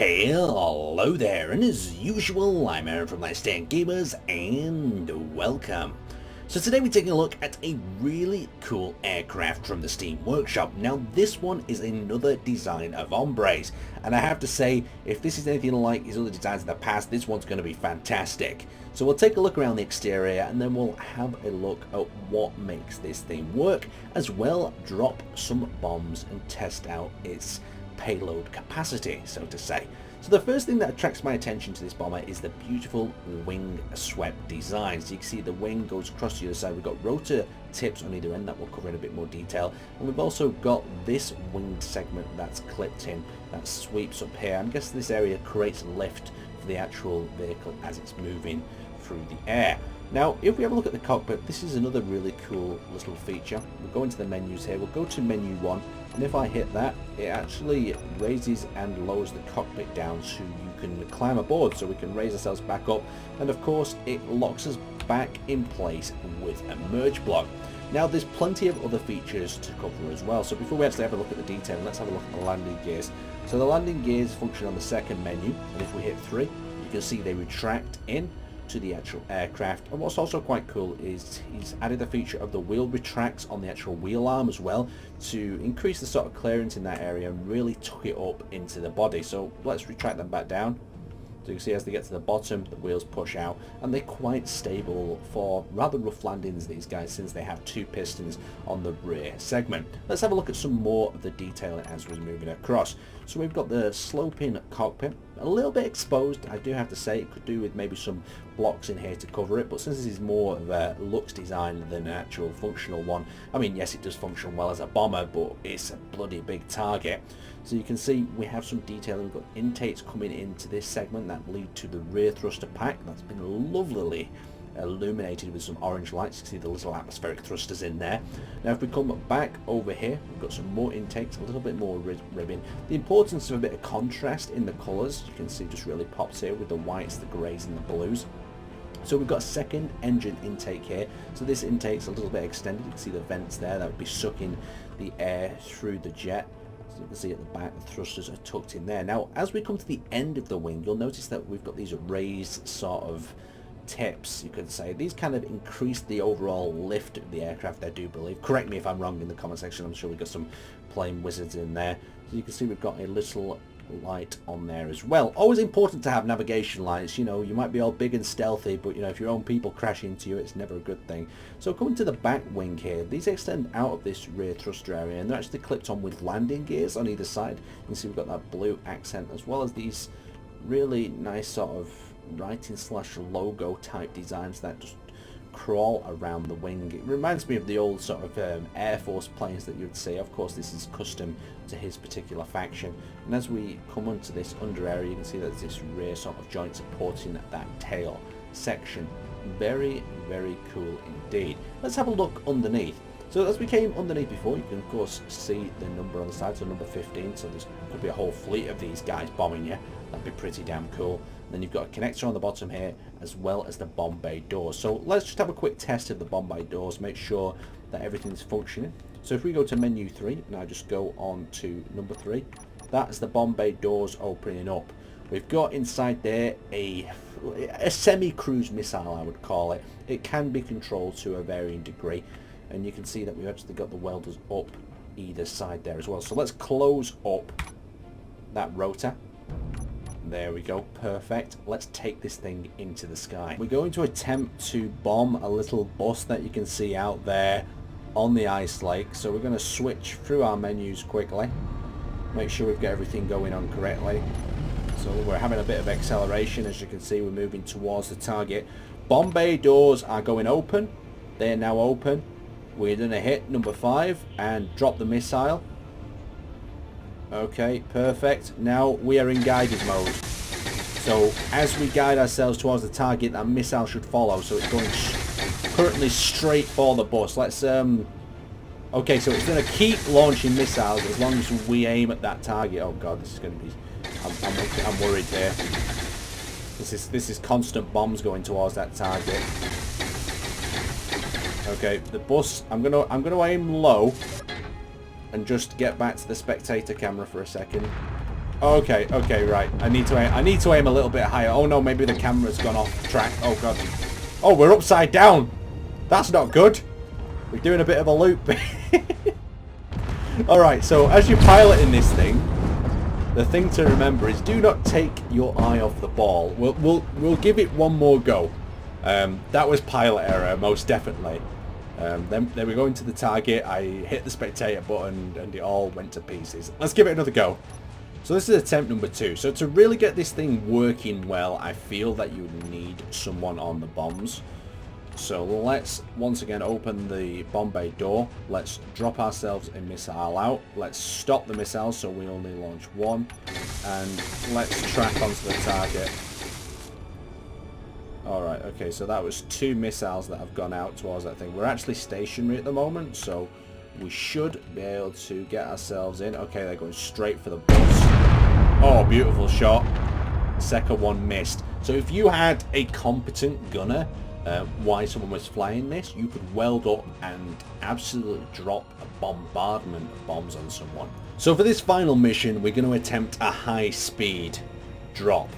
Hello there, and as usual, I'm Aaron from Laststandgamers, and welcome. So today we're taking a look at a really cool aircraft from the Steam Workshop. Now this one is another design of Hombre's, and I have to say, if this is anything like his other designs in the past, this one's going to be fantastic. So we'll take a look around the exterior, and then we'll have a look at what makes this thing work, as well drop some bombs and test out its payload capacity, so to say. So the first thing that attracts my attention to this bomber is the beautiful wing swept design. So you can see the wing goes across to the other side. We've got rotor tips on either end that we'll cover in a bit more detail, and we've also got this winged segment that's clipped in that sweeps up here. I guess this area creates lift for the actual vehicle as it's moving through the air. Now if we have a look at the cockpit, this is another really cool little feature. We'll go into the menus here, we'll go to menu 1, and if I hit that, it actually raises and lowers the cockpit down so you can climb aboard, so we can raise ourselves back up, and of course it locks us back in place with a merge block. Now there's plenty of other features to cover as well, so before we actually have a look at the detail, let's have a look at the landing gears. So the landing gears function on the second menu, and if we hit 3, you can see they retract in to the actual aircraft. And what's also quite cool is he's added the feature of the wheel retracts on the actual wheel arm as well to increase the sort of clearance in that area and really tuck it up into the body. So let's retract them back down. So you can see as they get to the bottom, the wheels push out, and they're quite stable for rather rough landings, these guys, since they have 2 pistons on the rear segment. Let's have a look at some more of the detail as we're moving across. So we've got the sloping cockpit, a little bit exposed, I do have to say. It could do with maybe some blocks in here to cover it, but since this is more of a looks design than an actual functional one, I mean, yes, it does function well as a bomber, but it's a bloody big target. So you can see we have some detail. We've got intakes coming into this segment that lead to the rear thruster pack. That's been lovely illuminated with some orange lights. You can see the little atmospheric thrusters in there. Now if we come back over here, we've got some more intakes, a little bit more ribbing. The importance of a bit of contrast in the colours, you can see, just really pops here with the whites, the greys and the blues. So we've got a second engine intake here. So this intake's a little bit extended. You can see the vents there that would be sucking the air through the jet. So you can see at the back the thrusters are tucked in there. Now as we come to the end of the wing, you'll notice that we've got these raised sort of tips, you could say. These kind of increase the overall lift of the aircraft, I do believe. Correct me if I'm wrong in the comment section. I'm sure we've got some plane wizards in there. So you can see we've got a little light on there as well. Always important to have navigation lights. You know, you might be all big and stealthy, but you know, if your own people crash into you, it's never a good thing. So coming to the back wing here, these extend out of this rear thruster area, and they're actually clipped on with landing gears on either side. You can see we've got that blue accent, as well as these really nice sort of writing slash logo type designs that just crawl around the wing. It reminds me of the old sort of Air Force planes that you'd see. Of course this is custom to his particular faction, and as we come onto this under area, you can see that there's this rear sort of joint supporting that tail section. Very cool indeed. Let's have a look underneath. So as we came underneath before, you can of course see the number on the side, so number 15, so there could be a whole fleet of these guys bombing you. That'd be pretty damn cool. And then you've got a connector on the bottom here, as well as the bomb bay doors. So let's just have a quick test of the bomb bay doors, make sure that everything's functioning. So if we go to menu 3, and I just go on to number 3, that's the bomb bay doors opening up. We've got inside there a semi-cruise missile, I would call it. It can be controlled to a varying degree, and you can see that we've actually got the welders up either side there as well. So let's close up that rotor. There we go, perfect. Let's take this thing into the sky. We're going to attempt to bomb a little bus that you can see out there on the ice lake. So we're going to switch through our menus quickly, make sure we've got everything going on correctly. So we're having a bit of acceleration. As you can see, we're moving towards the target. Bomb bay doors are going open. They're now open. We're going to hit number 5 and drop the missile. Okay, perfect. Now we are in guided mode. So as we guide ourselves towards the target, that missile should follow. So it's going currently straight for the bus. Let's okay, so it's going to keep launching missiles as long as we aim at that target. Oh god, this is going to be. I'm worried here. This is constant bombs going towards that target. Okay, the bus. I'm gonna aim low and just get back to the spectator camera for a second. Okay, okay, right. I need to aim a little bit higher. Oh no, maybe the camera's gone off track. Oh god. Oh, we're upside down. That's not good. We're doing a bit of a loop. Alright, so as you're piloting this thing, the thing to remember is do not take your eye off the ball. We'll give it one more go. That was pilot error, most definitely. Then we're going to the target. I hit the spectator button and it all went to pieces. Let's give it another go. So this is attempt number 2. So to really get this thing working well, I feel that you need someone on the bombs. So let's once again open the bomb bay door. Let's drop ourselves a missile out. Let's stop the missiles so we only launch one. And let's track onto the target. Alright, okay, so that was 2 missiles that have gone out towards that thing. We're actually stationary at the moment, so we should be able to get ourselves in. Okay, they're going straight for the bus. Oh, beautiful shot. Second one missed. So if you had a competent gunner, while someone was flying this, you could weld up and absolutely drop a bombardment of bombs on someone. So for this final mission, we're going to attempt a high-speed drop.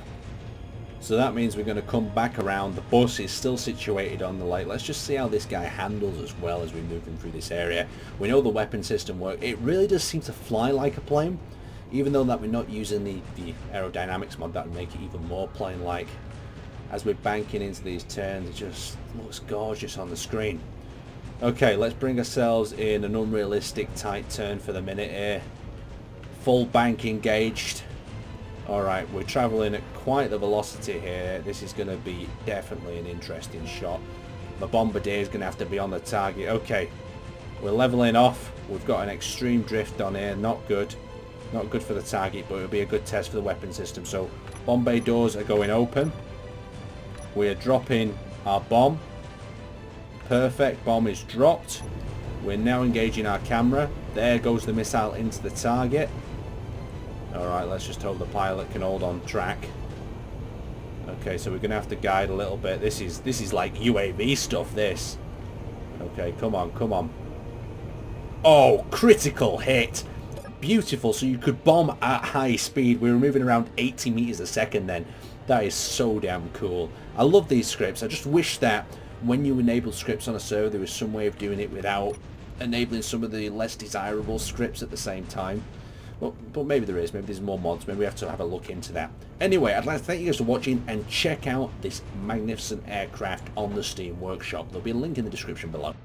So that means we're going to come back around. The bus is still situated on the lake. Let's just see how this guy handles as well as we move in through this area. We know the weapon system works. It really does seem to fly like a plane. Even though that we're not using the aerodynamics mod, that would make it even more plane-like. As we're banking into these turns, it just looks gorgeous on the screen. Okay, let's bring ourselves in an unrealistic tight turn for the minute here. Full bank engaged. Alright, we're travelling at quite the velocity here. This is going to be definitely an interesting shot. The bombardier is going to have to be on the target. Okay, we're levelling off. We've got an extreme drift on here. Not good. Not good for the target, but it'll be a good test for the weapon system. So, bomb bay doors are going open. We're dropping our bomb. Perfect, bomb is dropped. We're now engaging our camera. There goes the missile into the target. Alright, let's just hope the pilot can hold on track. Okay, so we're going to have to guide a little bit. This is like UAV stuff, this. Okay, come on, come on. Oh, critical hit. Beautiful, so you could bomb at high speed. We were moving around 80 meters a second then. That is so damn cool. I love these scripts. I just wish that when you enable scripts on a server, there was some way of doing it without enabling some of the less desirable scripts at the same time. But maybe there is. Maybe there's more mods. Maybe we have to have a look into that. Anyway, I'd like to thank you guys for watching and check out this magnificent aircraft on the Steam Workshop. There'll be a link in the description below.